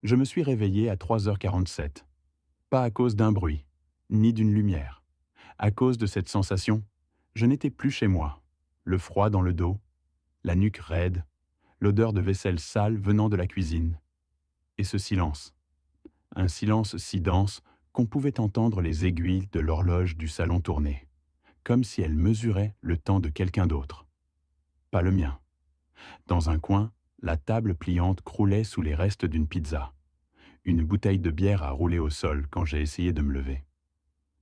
Je me suis réveillé à 3h47, pas à cause d'un bruit, ni d'une lumière. À cause de cette sensation, je n'étais plus chez moi. Le froid dans le dos, la nuque raide, l'odeur de vaisselle sale venant de la cuisine. Et ce silence. Un silence si dense qu'on pouvait entendre les aiguilles de l'horloge du salon tourner, comme si elles mesuraient le temps de quelqu'un d'autre. Pas le mien. Dans un coin, la table pliante croulait sous les restes d'une pizza. Une bouteille de bière a roulé au sol quand j'ai essayé de me lever.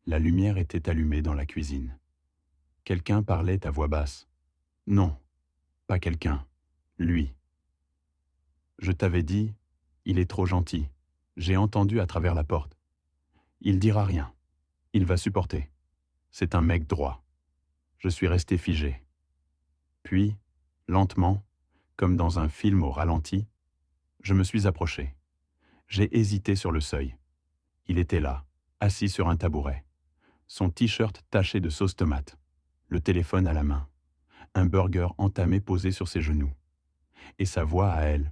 La lumière était allumée dans la cuisine. Quelqu'un parlait à voix basse. Non, pas quelqu'un. Lui. Je t'avais dit, il est trop gentil. J'ai entendu à travers la porte. Il dira rien. Il va supporter. C'est un mec droit. Je suis resté figé. Puis, lentement, comme dans un film au ralenti, je me suis approché. J'ai hésité sur le seuil. Il était là, assis sur un tabouret. Son t-shirt taché de sauce tomate. Le téléphone à la main. Un burger entamé posé sur ses genoux. Et sa voix à elle.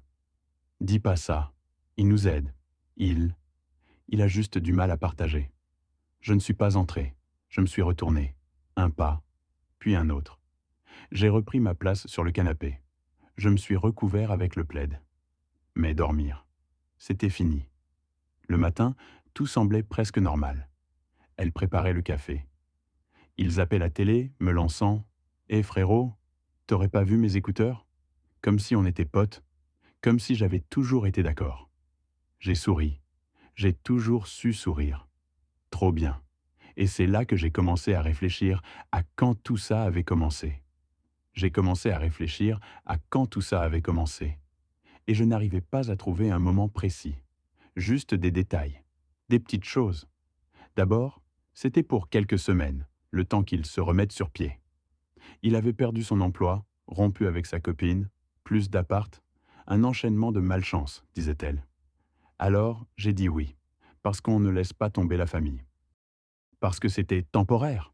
Dis pas ça. Il nous aide. Il a juste du mal à partager. Je ne suis pas entré. Je me suis retourné. Un pas, puis un autre. J'ai repris ma place sur le canapé. Je me suis recouvert avec le plaid. Mais dormir, c'était fini. Le matin, tout semblait presque normal. Elle préparait le café. Il zappait la télé, me lançant « frérot, t'aurais pas vu mes écouteurs ?» Comme si on était potes, comme si j'avais toujours été d'accord. J'ai souri. J'ai toujours su sourire. Trop bien. Et c'est là que j'ai commencé à réfléchir à quand tout ça avait commencé. J'ai commencé à réfléchir à quand tout ça avait commencé. Et je n'arrivais pas à trouver un moment précis. Juste des détails. Des petites choses. D'abord, c'était pour quelques semaines, le temps qu'il se remette sur pied. Il avait perdu son emploi, rompu avec sa copine, plus d'appart, un enchaînement de malchance, disait-elle. Alors, j'ai dit oui, parce qu'on ne laisse pas tomber la famille. Parce que c'était temporaire.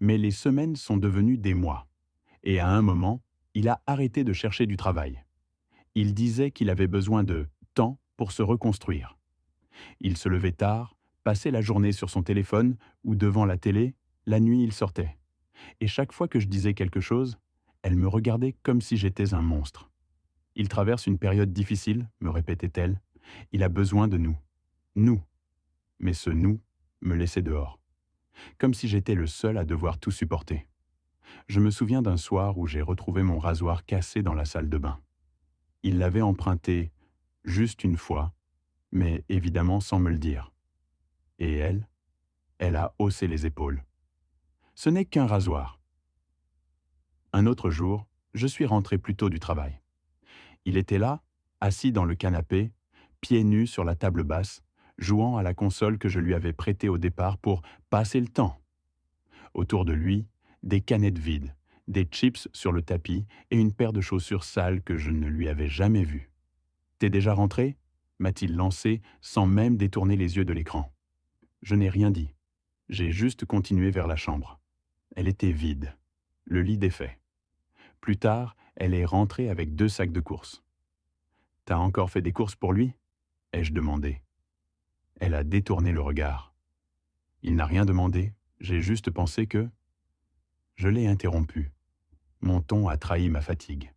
Mais les semaines sont devenues des mois. Et à un moment, il a arrêté de chercher du travail. Il disait qu'il avait besoin de temps pour se reconstruire. Il se levait tard, passait la journée sur son téléphone ou devant la télé, la nuit il sortait. Et chaque fois que je disais quelque chose, elle me regardait comme si j'étais un monstre. Il traverse une période difficile, me répétait-elle. Il a besoin de nous. Nous. Mais ce nous me laissait dehors. Comme si j'étais le seul à devoir tout supporter. Je me souviens d'un soir où j'ai retrouvé mon rasoir cassé dans la salle de bain. Il l'avait emprunté juste une fois, mais évidemment sans me le dire. Et elle a haussé les épaules. Ce n'est qu'un rasoir. Un autre jour, je suis rentré plus tôt du travail. Il était là, assis dans le canapé, pieds nus sur la table basse, jouant à la console que je lui avais prêtée au départ pour passer le temps. Autour de lui, des canettes vides, des chips sur le tapis et une paire de chaussures sales que je ne lui avais jamais vues. « T'es déjà rentré ?» m'a-t-il lancé sans même détourner les yeux de l'écran. Je n'ai rien dit. J'ai juste continué vers la chambre. Elle était vide. Le lit défait. Plus tard, elle est rentrée avec 2 sacs de courses. « T'as encore fait des courses pour lui ?» ai-je demandé. Elle a détourné le regard. Il n'a rien demandé, j'ai juste pensé que... Je l'ai interrompu. Mon ton a trahi ma fatigue.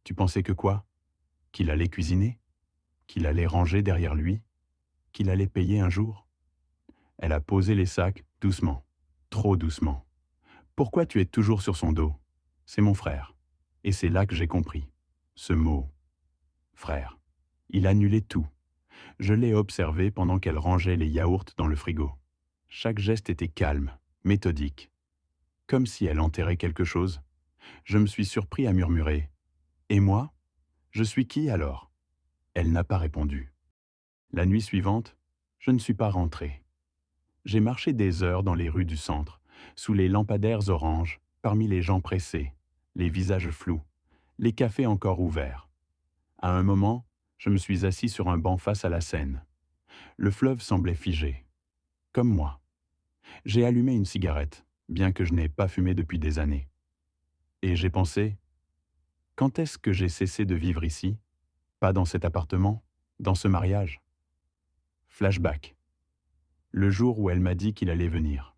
Tu pensais que quoi? Qu'il allait cuisiner? Qu'il allait ranger derrière lui? Qu'il allait payer un jour? Elle a posé les sacs doucement, trop doucement. Pourquoi tu es toujours sur son dos? C'est mon frère. Et c'est là que j'ai compris. Ce mot. Frère. Il annulait tout. Je l'ai observé pendant qu'elle rangeait les yaourts dans le frigo. Chaque geste était calme, méthodique. Comme si elle enterrait quelque chose. Je me suis surpris à murmurer. Et moi? Je suis qui alors? Elle n'a pas répondu. La nuit suivante, je ne suis pas rentré. J'ai marché des heures dans les rues du centre, sous les lampadaires oranges, parmi les gens pressés, les visages flous, les cafés encore ouverts. À un moment, je me suis assis sur un banc face à la Seine. Le fleuve semblait figé. Comme moi. J'ai allumé une cigarette, bien que je n'ai pas fumé depuis des années. Et j'ai pensé, quand est-ce que j'ai cessé de vivre ici? Pas dans cet appartement, dans ce mariage. Flashback. Le jour où elle m'a dit qu'il allait venir.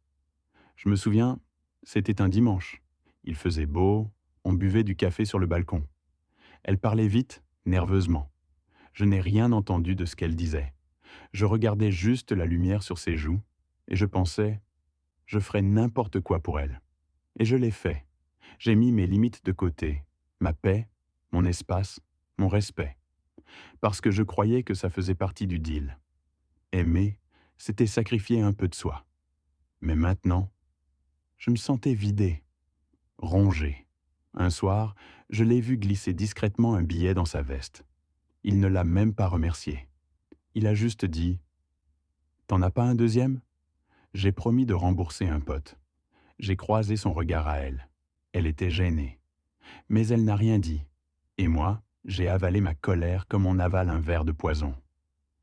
Je me souviens, c'était un dimanche. Il faisait beau, on buvait du café sur le balcon. Elle parlait vite, nerveusement. Je n'ai rien entendu de ce qu'elle disait. Je regardais juste la lumière sur ses joues et je pensais, je ferais n'importe quoi pour elle. Et je l'ai fait. J'ai mis mes limites de côté, ma paix, mon espace, mon respect. Parce que je croyais que ça faisait partie du deal. Aimer, c'était sacrifier un peu de soi. Mais maintenant, je me sentais vidé, rongé. Un soir, je l'ai vu glisser discrètement un billet dans sa veste. Il ne l'a même pas remercié. Il a juste dit « T'en as pas un deuxième ?» J'ai promis de rembourser un pote. J'ai croisé son regard à elle. Elle était gênée. Mais elle n'a rien dit. Et moi, j'ai avalé ma colère comme on avale un verre de poison.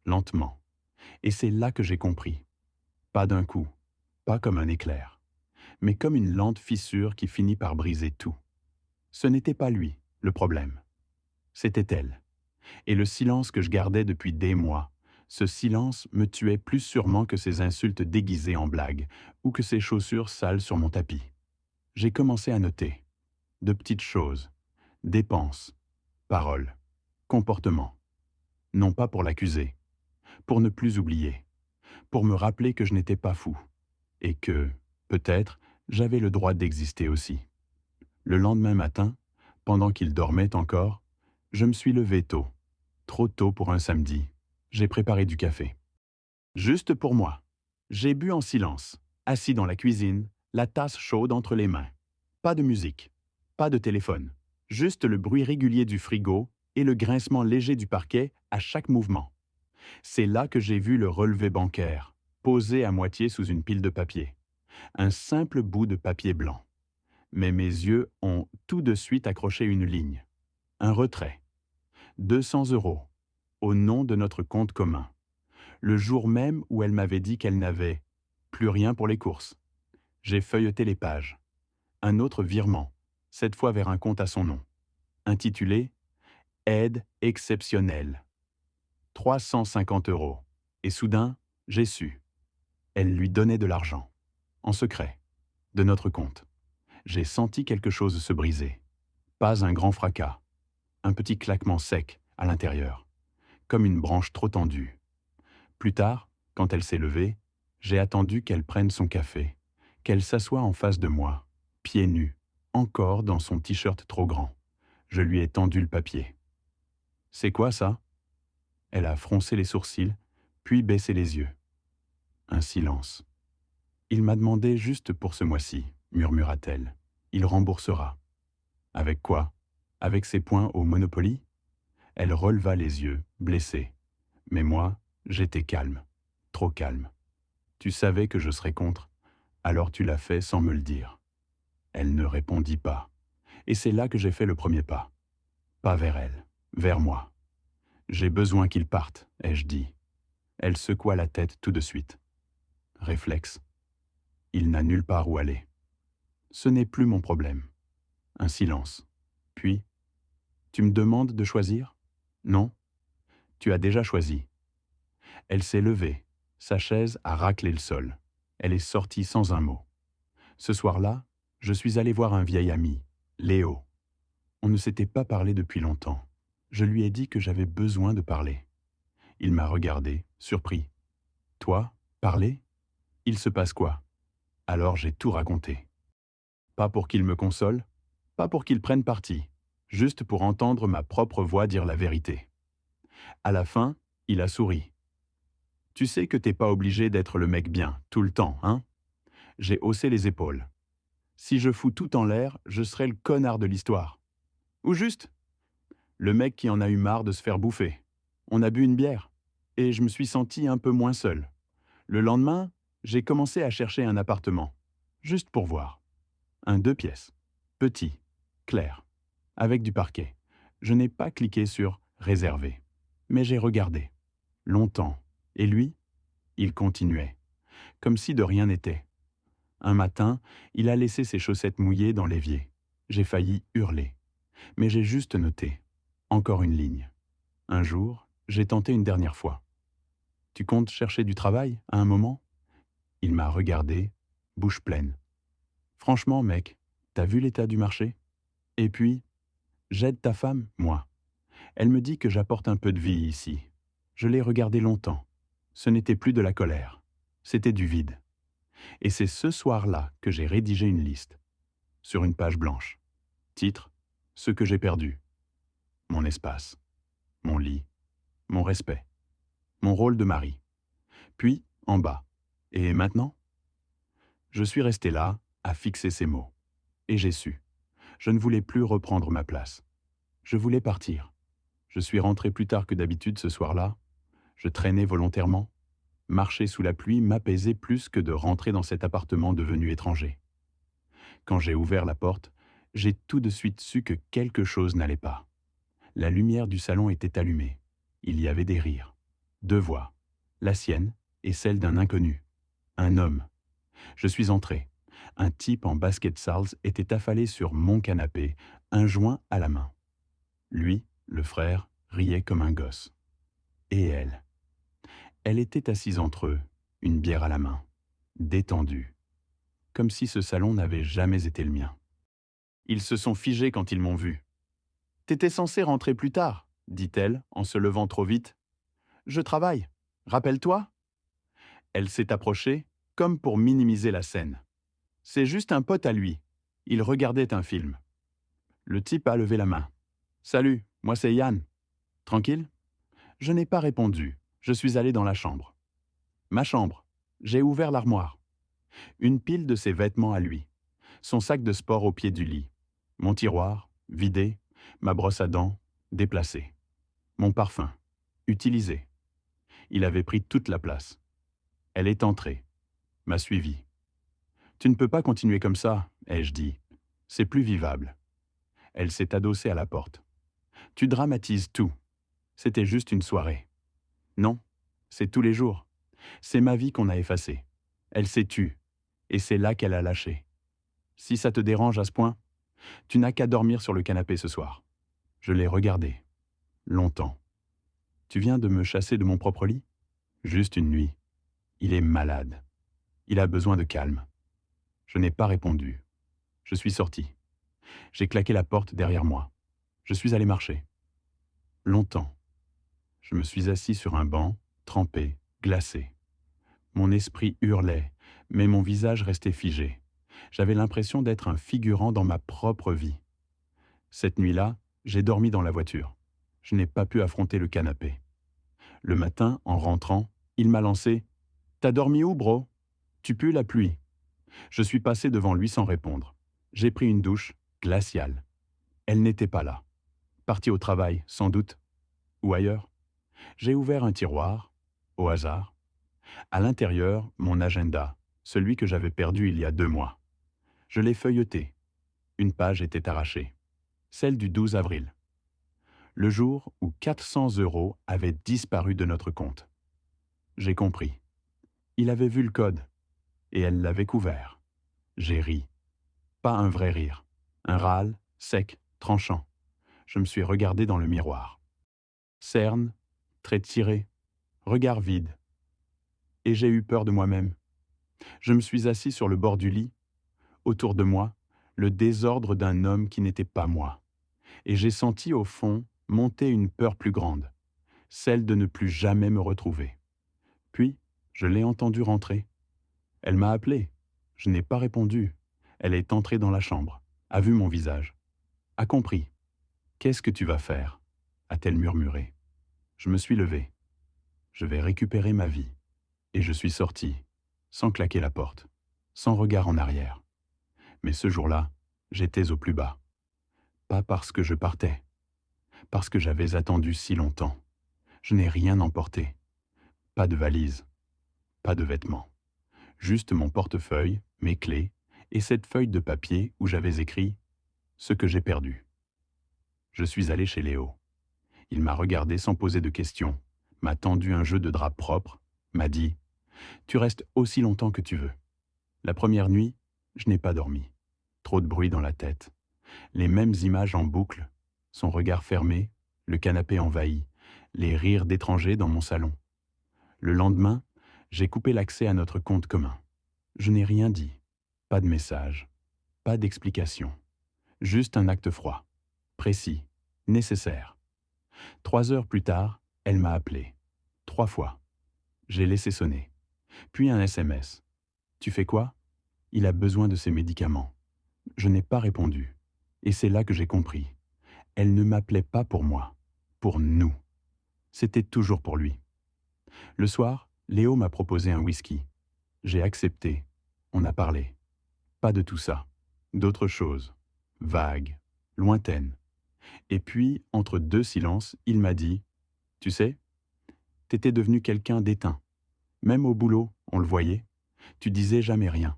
Lentement. Et c'est là que j'ai compris. Pas d'un coup, pas comme un éclair, mais comme une lente fissure qui finit par briser tout. Ce n'était pas lui, le problème. C'était elle. Et le silence que je gardais depuis des mois, ce silence me tuait plus sûrement que ses insultes déguisées en blagues ou que ses chaussures sales sur mon tapis. J'ai commencé à noter. De petites choses. Dépenses. Paroles. Comportements. Non pas pour l'accuser, pour ne plus oublier, pour me rappeler que je n'étais pas fou et que, peut-être, j'avais le droit d'exister aussi. Le lendemain matin, pendant qu'il dormait encore, je me suis levé tôt, trop tôt pour un samedi. J'ai préparé du café. Juste pour moi. J'ai bu en silence, assis dans la cuisine, la tasse chaude entre les mains. Pas de musique, pas de téléphone, juste le bruit régulier du frigo et le grincement léger du parquet à chaque mouvement. C'est là que j'ai vu le relevé bancaire, posé à moitié sous une pile de papier. Un simple bout de papier blanc. Mais mes yeux ont tout de suite accroché une ligne. Un retrait. 200 €, au nom de notre compte commun. Le jour même où elle m'avait dit qu'elle n'avait plus rien pour les courses. J'ai feuilleté les pages. Un autre virement, cette fois vers un compte à son nom, intitulé « Aide exceptionnelle ». 350 €. Et soudain, j'ai su. Elle lui donnait de l'argent. En secret. De notre compte. J'ai senti quelque chose se briser. Pas un grand fracas. Un petit claquement sec à l'intérieur. Comme une branche trop tendue. Plus tard, quand elle s'est levée, j'ai attendu qu'elle prenne son café, qu'elle s'assoie en face de moi, pieds nus, encore dans son t-shirt trop grand. Je lui ai tendu le papier. « C'est quoi ça ?» Elle a froncé les sourcils, puis baissé les yeux. Un silence. « Il m'a demandé juste pour ce mois-ci, » murmura-t-elle. « Il remboursera. » « Avec quoi ? Avec ses points au Monopoly ?» Elle releva les yeux, blessée. Mais moi, j'étais calme, trop calme. « Tu savais que je serais contre, alors tu l'as fait sans me le dire. » Elle ne répondit pas. Et c'est là que j'ai fait le premier pas. Pas vers elle, vers moi. « J'ai besoin qu'il parte, » ai-je dit. Elle secoua la tête tout de suite. Réflexe. Il n'a nulle part où aller. Ce n'est plus mon problème. Un silence. Puis, « Tu me demandes de choisir ? Non ? Tu as déjà choisi. » Elle s'est levée. Sa chaise a raclé le sol. Elle est sortie sans un mot. Ce soir-là, je suis allé voir un vieil ami, Léo. On ne s'était pas parlé depuis longtemps. Je lui ai dit que j'avais besoin de parler. Il m'a regardé, surpris. « Toi, parler ? Il se passe quoi ?» Alors j'ai tout raconté. Pas pour qu'il me console, pas pour qu'il prenne parti, juste pour entendre ma propre voix dire la vérité. À la fin, il a souri. « Tu sais que t'es pas obligé d'être le mec bien, tout le temps, hein ?» J'ai haussé les épaules. « Si je fous tout en l'air, je serai le connard de l'histoire. » Ou juste le mec qui en a eu marre de se faire bouffer. On a bu une bière, et je me suis senti un peu moins seul. Le lendemain, j'ai commencé à chercher un appartement, juste pour voir. Un 2 pièces, petit, clair, avec du parquet. Je n'ai pas cliqué sur « réserver », mais j'ai regardé. Longtemps. Et lui, il continuait, comme si de rien n'était. Un matin, il a laissé ses chaussettes mouillées dans l'évier. J'ai failli hurler. Mais j'ai juste noté. Encore une ligne. Un jour, J'ai tenté une dernière fois. Tu comptes chercher du travail à un moment? Il m'a regardé, bouche pleine. Franchement, mec, t'as vu l'état du marché? Et puis, j'aide ta femme, moi. Elle me dit que j'apporte un peu de vie ici. Je l'ai regardé longtemps. Ce n'était plus de la colère. C'était du vide. Et c'est ce soir-là que j'ai rédigé une liste. Sur une page blanche. Titre: Ce que j'ai perdu. Mon espace. Mon lit. Mon respect. Mon rôle de mari. Puis, en bas. Et maintenant? Je suis resté là, à fixer ces mots. Et j'ai su. Je ne voulais plus reprendre ma place. Je voulais partir. Je suis rentré plus tard que d'habitude ce soir-là. Je traînais volontairement. Marcher sous la pluie m'apaisait plus que de rentrer dans cet appartement devenu étranger. Quand j'ai ouvert la porte, j'ai tout de suite su que quelque chose n'allait pas. La lumière du salon était allumée. Il y avait des rires. 2 voix. La sienne et celle d'un inconnu. Un homme. Je suis entré. Un type en basket Sal's était affalé sur mon canapé, un joint à la main. Lui, le frère, riait comme un gosse. Et elle? Elle était assise entre eux, une bière à la main, détendue, comme si ce salon n'avait jamais été le mien. Ils se sont figés quand ils m'ont vu. « T'étais censé rentrer plus tard, » dit-elle en se levant trop vite. « Je travaille. Rappelle-toi ?» Elle s'est approchée, comme pour minimiser la scène. « C'est juste un pote à lui. Il regardait un film. » Le type a levé la main. « Salut, moi c'est Yann. Tranquille ?» Je n'ai pas répondu. Je suis allé dans la chambre. Ma chambre. J'ai ouvert l'armoire. Une pile de ses vêtements à lui. Son sac de sport au pied du lit. Mon tiroir, vidé. Ma brosse à dents, déplacée. Mon parfum, utilisé. Il avait pris toute la place. Elle est entrée. M'a suivi. « Tu ne peux pas continuer comme ça, » ai-je dit. « C'est plus vivable. » Elle s'est adossée à la porte. « Tu dramatises tout. C'était juste une soirée. » « Non, c'est tous les jours. C'est ma vie qu'on a effacée. Elle s'est tue, et c'est là qu'elle a lâché. Si ça te dérange à ce point, tu n'as qu'à dormir sur le canapé ce soir. » Je l'ai regardé. Longtemps. « Tu viens de me chasser de mon propre lit ? Juste une nuit. Il est malade. Il a besoin de calme. » Je n'ai pas répondu. Je suis sorti. J'ai claqué la porte derrière moi. Je suis allé marcher. Longtemps. Je me suis assis sur un banc, trempé, glacé. Mon esprit hurlait, mais mon visage restait figé. J'avais l'impression d'être un figurant dans ma propre vie. Cette nuit-là, j'ai dormi dans la voiture. Je n'ai pas pu affronter le canapé. Le matin, en rentrant, il m'a lancé « T'as dormi où, bro ? Tu pues la pluie. » Je suis passé devant lui sans répondre. J'ai pris une douche glaciale. Elle n'était pas là. Partie au travail, sans doute. Ou ailleurs. J'ai ouvert un tiroir, au hasard. À l'intérieur, mon agenda, celui que j'avais perdu il y a 2 mois. Je l'ai feuilleté. Une page était arrachée. Celle du 12 avril. Le jour où 400 € avaient disparu de notre compte. J'ai compris. Il avait vu le code. Et elle l'avait couvert. J'ai ri. Pas un vrai rire. Un râle, sec, tranchant. Je me suis regardé dans le miroir. Cerne, traits tirés, regard vide. Et j'ai eu peur de moi-même. Je me suis assis sur le bord du lit. Autour de moi, le désordre d'un homme qui n'était pas moi. Et j'ai senti au fond monter une peur plus grande, celle de ne plus jamais me retrouver. Puis, je l'ai entendue rentrer. Elle m'a appelé. Je n'ai pas répondu. Elle est entrée dans la chambre, a vu mon visage, a compris. « Qu'est-ce que tu vas faire ?» a-t-elle murmuré. Je me suis levé. Je vais récupérer ma vie. Et je suis sorti, sans claquer la porte, sans regard en arrière. Mais ce jour-là, j'étais au plus bas. Pas parce que je partais, parce que j'avais attendu si longtemps. Je n'ai rien emporté. Pas de valise, pas de vêtements. Juste mon portefeuille, mes clés et cette feuille de papier où j'avais écrit « Ce que j'ai perdu ». Je suis allé chez Léo. Il m'a regardé sans poser de questions, m'a tendu un jeu de drap propre, m'a dit « Tu restes aussi longtemps que tu veux ». La première nuit, je n'ai pas dormi. Trop de bruit dans la tête. Les mêmes images en boucle, son regard fermé, le canapé envahi, les rires d'étrangers dans mon salon. Le lendemain, j'ai coupé l'accès à notre compte commun. Je n'ai rien dit, pas de message, pas d'explication, juste un acte froid, précis, nécessaire. 3 heures plus tard, elle m'a appelé. 3 fois. J'ai laissé sonner. Puis un SMS. Tu fais quoi? Il a besoin de ses médicaments. Je n'ai pas répondu. Et c'est là que j'ai compris. Elle ne m'appelait pas pour moi, pour nous. C'était toujours pour lui. Le soir, Léo m'a proposé un whisky. J'ai accepté. On a parlé. Pas de tout ça. D'autres choses. Vagues. Lointaines. Et puis, entre deux silences, il m'a dit « Tu sais, t'étais devenu quelqu'un d'éteint. Même au boulot, on le voyait. Tu disais jamais rien.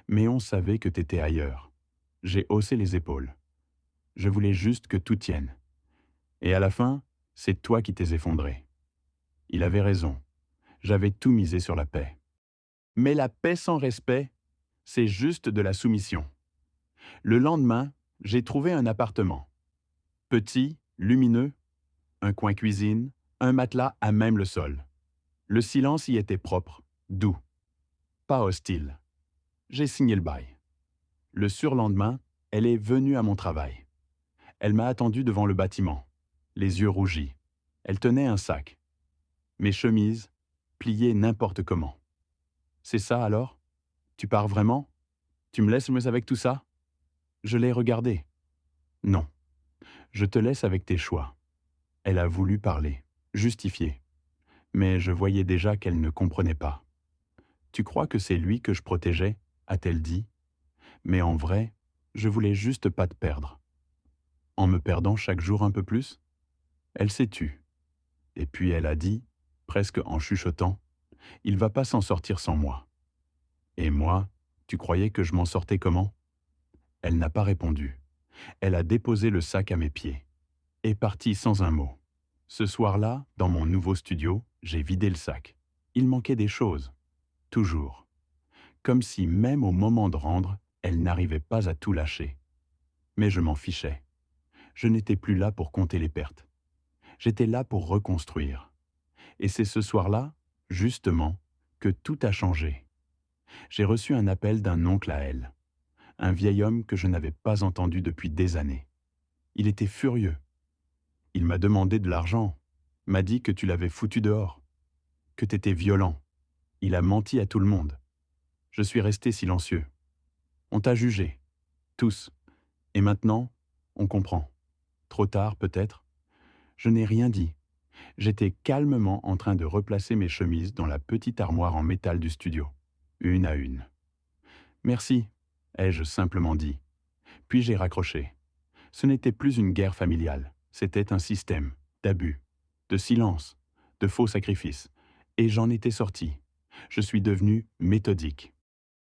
Mais on savait que t'étais ailleurs. » J'ai haussé les épaules. Je voulais juste que tout tienne. Et à la fin, c'est toi qui t'es effondré. Il avait raison. J'avais tout misé sur la paix. Mais la paix sans respect, c'est juste de la soumission. Le lendemain, j'ai trouvé un appartement. Petit, lumineux, un coin cuisine, un matelas à même le sol. Le silence y était propre, doux, pas hostile. J'ai signé le bail. Le surlendemain, elle est venue à mon travail. Elle m'a attendu devant le bâtiment, les yeux rougis. Elle tenait un sac. Mes chemises, pliées n'importe comment. C'est ça alors? Tu pars vraiment? Tu me laisses avec tout ça? Je l'ai regardée. Non. Je te laisse avec tes choix. Elle a voulu parler, justifier. Mais je voyais déjà qu'elle ne comprenait pas. Tu crois que c'est lui que je protégeais? A-t-elle dit. Mais en vrai, je voulais juste pas te perdre. En me perdant chaque jour un peu plus? Elle s'est tue. Et puis elle a dit, presque en chuchotant, « Il va pas s'en sortir sans moi. » Et moi, tu croyais que je m'en sortais comment? Elle n'a pas répondu. Elle a déposé le sac à mes pieds. Et partie sans un mot. Ce soir-là, dans mon nouveau studio, j'ai vidé le sac. Il manquait des choses. Toujours. Comme si même au moment de rendre, elle n'arrivait pas à tout lâcher. Mais je m'en fichais. Je n'étais plus là pour compter les pertes. J'étais là pour reconstruire. Et c'est ce soir-là, justement, que tout a changé. J'ai reçu un appel d'un oncle à elle. Un vieil homme que je n'avais pas entendu depuis des années. Il était furieux. Il m'a demandé de l'argent, m'a dit que tu l'avais foutu dehors, que t'étais violent. Il a menti à tout le monde. Je suis resté silencieux. On t'a jugé, tous. Et maintenant, on comprend. Trop tard, peut-être. Je n'ai rien dit. J'étais calmement en train de replacer mes chemises dans la petite armoire en métal du studio, une à une. Merci, ai-je simplement dit. Puis j'ai raccroché. Ce n'était plus une guerre familiale, c'était un système d'abus, de silence, de faux sacrifices. Et j'en étais sorti. Je suis devenu méthodique.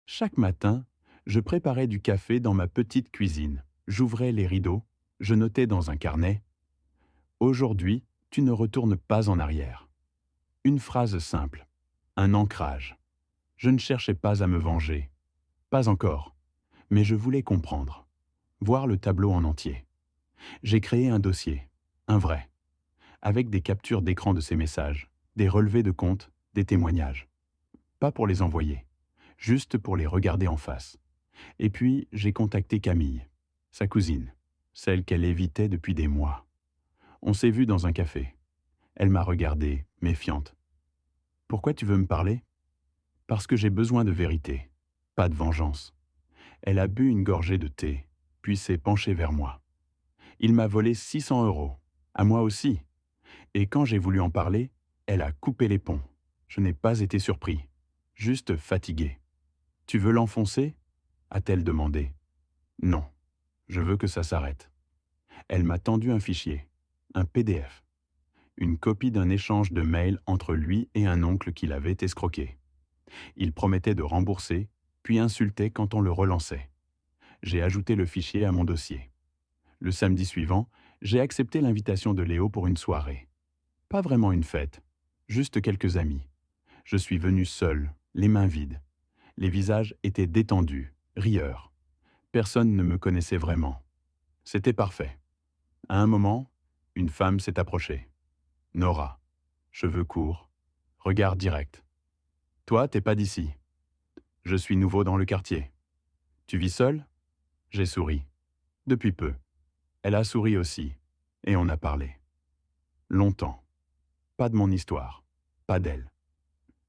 Chaque matin, je préparais du café dans ma petite cuisine. J'ouvrais les rideaux, je notais dans un carnet « Aujourd'hui, tu ne retournes pas en arrière ». Une phrase simple, un ancrage. Je ne cherchais pas à me venger. Pas encore. Mais je voulais comprendre. Voir le tableau en entier. J'ai créé un dossier, un vrai, avec des captures d'écran de ces messages, des relevés de compte, des témoignages. Pas pour les envoyer, juste pour les regarder en face. Et puis, j'ai contacté Camille, sa cousine, celle qu'elle évitait depuis des mois. On s'est vu dans un café. Elle m'a regardé, méfiante. « Pourquoi tu veux me parler ?»« Parce que j'ai besoin de vérité, pas de vengeance. » Elle a bu une gorgée de thé, puis s'est penchée vers moi. « Il m'a volé 600 €, à moi aussi. » Et quand j'ai voulu en parler, elle a coupé les ponts. Je n'ai pas été surpris, juste fatigué. « Tu veux l'enfoncer ?» a-t-elle demandé. « Non, je veux que ça s'arrête. » Elle m'a tendu un fichier, un PDF, une copie d'un échange de mails entre lui et un oncle qui l'avait escroqué. Il promettait de rembourser, puis insultait quand on le relançait. J'ai ajouté le fichier à mon dossier. Le samedi suivant, j'ai accepté l'invitation de Léo pour une soirée. Pas vraiment une fête, juste quelques amis. Je suis venu seul, les mains vides. Les visages étaient détendus, rieurs. Personne ne me connaissait vraiment. C'était parfait. À un moment, une femme s'est approchée. Nora. Cheveux courts. Regard direct. Toi, t'es pas d'ici. Je suis nouveau dans le quartier. Tu vis seul? J'ai souri. Depuis peu. Elle a souri aussi. Et on a parlé. Longtemps. Pas de mon histoire. Pas d'elle.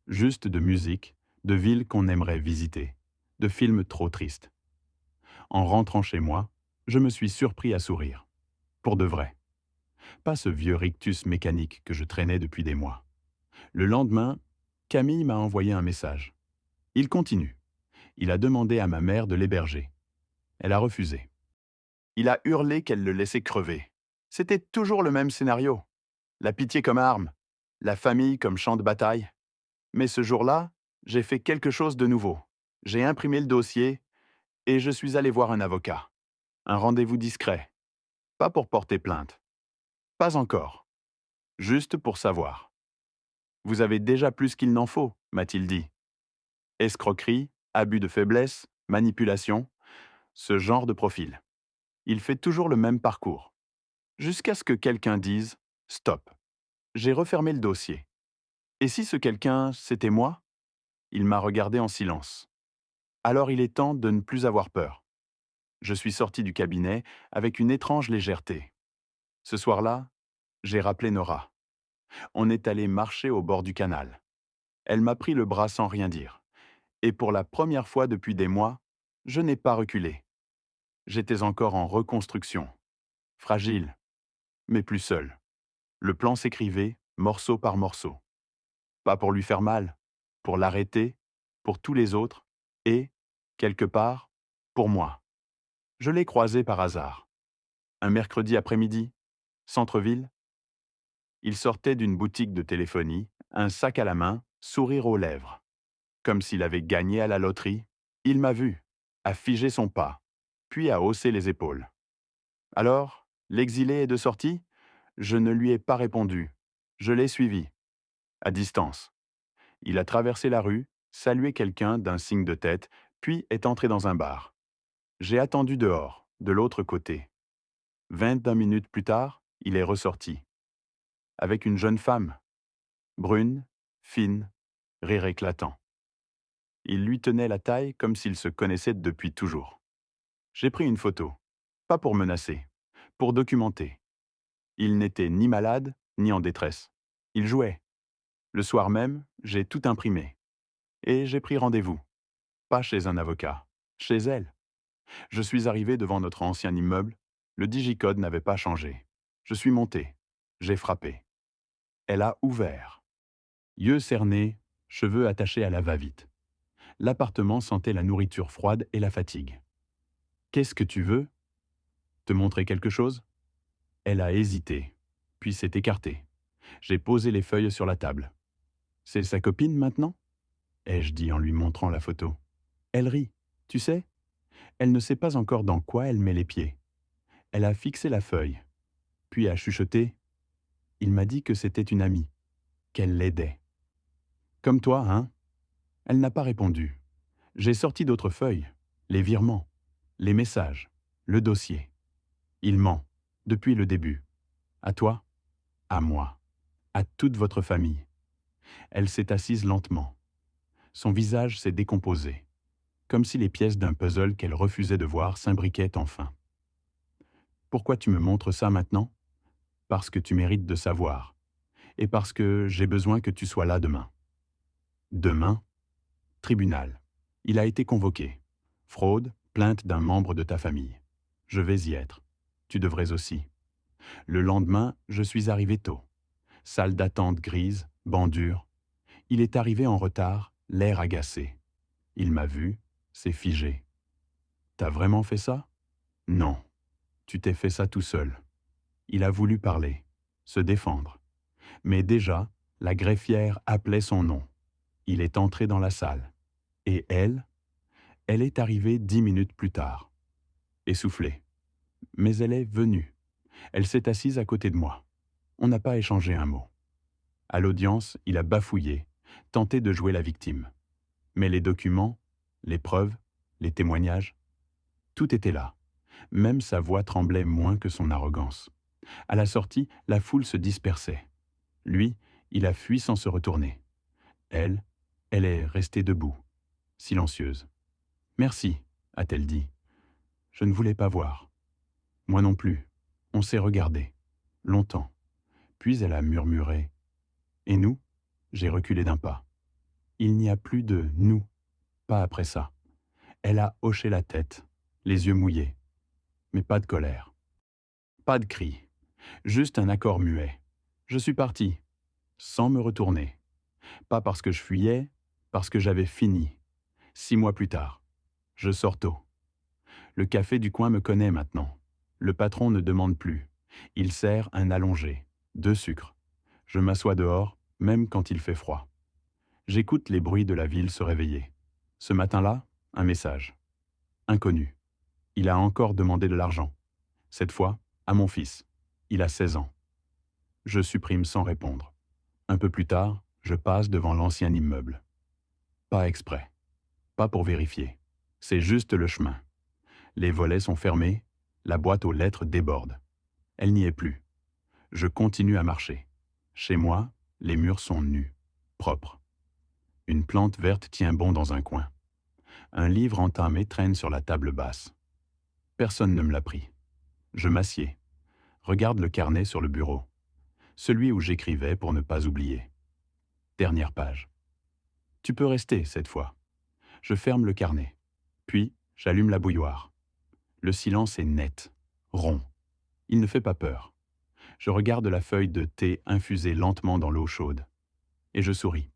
Juste de musique, de villes qu'on aimerait visiter, de films trop tristes. En rentrant chez moi, je me suis surpris à sourire. Pour de vrai. Pas ce vieux rictus mécanique que je traînais depuis des mois. Le lendemain, Camille m'a envoyé un message. Il continue. Il a demandé à ma mère de l'héberger. Elle a refusé. Il a hurlé qu'elle le laissait crever. C'était toujours le même scénario. La pitié comme arme, la famille comme champ de bataille. Mais ce jour-là, j'ai fait quelque chose de nouveau. J'ai imprimé le dossier et je suis allé voir un avocat. Un rendez-vous discret. Pas pour porter plainte. Pas encore. Juste pour savoir. Vous avez déjà plus qu'il n'en faut, m'a-t-il dit. Escroquerie, abus de faiblesse, manipulation, ce genre de profil. Il fait toujours le même parcours. Jusqu'à ce que quelqu'un dise « Stop ». J'ai refermé le dossier. Et si ce quelqu'un, c'était moi? Il m'a regardé en silence. Alors il est temps de ne plus avoir peur. Je suis sorti du cabinet avec une étrange légèreté. Ce soir-là, j'ai rappelé Nora. On est allé marcher au bord du canal. Elle m'a pris le bras sans rien dire. Et pour la première fois depuis des mois, je n'ai pas reculé. J'étais encore en reconstruction. Fragile, mais plus seul. Le plan s'écrivait, morceau par morceau. Pas pour lui faire mal, pour l'arrêter, pour tous les autres, et, quelque part, pour moi. Je l'ai croisé par hasard. Un mercredi après-midi, centre-ville. Il sortait d'une boutique de téléphonie, un sac à la main, sourire aux lèvres. Comme s'il avait gagné à la loterie, il m'a vu, a figé son pas, puis a haussé les épaules. Alors, l'exilé est de sortie? Je ne lui ai pas répondu. Je l'ai suivi, à distance. Il a traversé la rue, salué quelqu'un d'un signe de tête, puis est entré dans un bar. J'ai attendu dehors, de l'autre côté. 21 minutes plus tard, il est ressorti. Avec une jeune femme, brune, fine, rire éclatant. Il lui tenait la taille comme s'ils se connaissaient depuis toujours. J'ai pris une photo, pas pour menacer, pour documenter. Il n'était ni malade, ni en détresse. Il jouait. Le soir même, j'ai tout imprimé. Et j'ai pris rendez-vous. Pas chez un avocat, chez elle. Je suis arrivé devant notre ancien immeuble. Le digicode n'avait pas changé. Je suis monté. J'ai frappé. Elle a ouvert. Yeux cernés, cheveux attachés à la va-vite. L'appartement sentait la nourriture froide et la fatigue. Qu'est-ce que tu veux? Te montrer quelque chose? Elle a hésité, puis s'est écartée. J'ai posé les feuilles sur la table. C'est sa copine maintenant? Ai-je dit en lui montrant la photo. Elle rit. Tu sais, elle ne sait pas encore dans quoi elle met les pieds. Elle a fixé la feuille, puis a chuchoté. Il m'a dit que c'était une amie, qu'elle l'aidait. Comme toi, hein? Elle n'a pas répondu. J'ai sorti d'autres feuilles, les virements, les messages, le dossier. Il ment, depuis le début. À toi, à moi, à toute votre famille. Elle s'est assise lentement. Son visage s'est décomposé, comme si les pièces d'un puzzle qu'elle refusait de voir s'imbriquaient enfin. Pourquoi tu me montres ça maintenant? Parce que tu mérites de savoir, et parce que j'ai besoin que tu sois là demain. Demain, tribunal. Il a été convoqué. Fraude, plainte d'un membre de ta famille. Je vais y être. Tu devrais aussi. Le lendemain, je suis arrivé tôt. Salle d'attente grise, banc dur. Il est arrivé en retard, l'air agacé. Il m'a vu, s'est figé. T'as vraiment fait ça? Non. Tu t'es fait ça tout seul. Il a voulu parler, se défendre. Mais déjà, la greffière appelait son nom. Il est entré dans la salle. Et elle est arrivée 10 minutes plus tard. Essoufflée. Mais elle est venue. Elle s'est assise à côté de moi. On n'a pas échangé un mot. À l'audience, il a bafouillé, tenté de jouer la victime. Mais les documents, les preuves, les témoignages, tout était là. Même sa voix tremblait moins que son arrogance. À la sortie, la foule se dispersait. Lui, il a fui sans se retourner. Elle, elle est restée debout, silencieuse. Merci, a-t-elle dit. Je ne voulais pas voir. Moi non plus. On s'est regardé. Longtemps. Puis elle a murmuré. Et nous? J'ai reculé d'un pas. Il n'y a plus de nous, pas après ça. Elle a hoché la tête, les yeux mouillés. Mais pas de colère. Pas de cri. Juste un accord muet. Je suis parti, sans me retourner. Pas parce que je fuyais, parce que j'avais fini. 6 mois plus tard. Je sors tôt. Le café du coin me connaît maintenant. Le patron ne demande plus. Il sert un allongé, 2 sucres. Je m'assois dehors, même quand il fait froid. J'écoute les bruits de la ville se réveiller. Ce matin-là, un message. Inconnu. Il a encore demandé de l'argent. Cette fois, à mon fils. Il a 16 ans. Je supprime sans répondre. Un peu plus tard, je passe devant l'ancien immeuble. Pas exprès. Pas pour vérifier. C'est juste le chemin. Les volets sont fermés, la boîte aux lettres déborde. Elle n'y est plus. Je continue à marcher. Chez moi, les murs sont nus, propres. Une plante verte tient bon dans un coin. Un livre entamé traîne sur la table basse. Personne ne me l'a pris. Je m'assieds. Regarde le carnet sur le bureau. Celui où j'écrivais pour ne pas oublier. Dernière page. Tu peux rester cette fois. Je ferme le carnet. Puis, j'allume la bouilloire. Le silence est net, rond. Il ne fait pas peur. Je regarde la feuille de thé infusée lentement dans l'eau chaude. Et je souris.